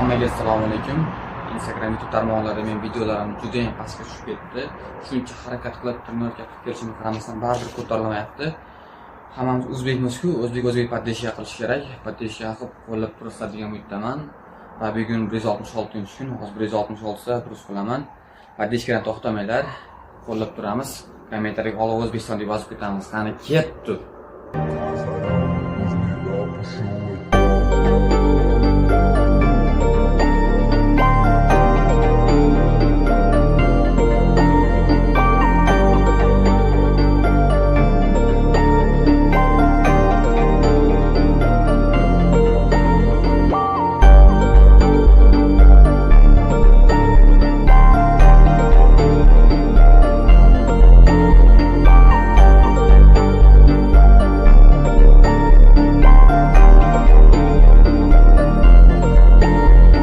Hammaga assalomu alaykum. Instagram YouTube tarmoqlarida men videolarim juda ham pastga tushib ketdi. Shuncha harakat qilib turmayotgan kelishimga qaramasdan baribir ko'tarilmayapti. Hammamiz o'zbekmiz-ku, o'zbek poddeşiya qilish kerak. Poddeşiya qilib qo'llab turasizlar degan umiddaman. Va bugun 166-kun, hozir 166 ta turib qilaman. Poddeşiyadan to'xtamanglar. Qo'llab turamiz. Kommentariyga Oloq O'zbekiston deb yozib ketamiz. Qani ketdi.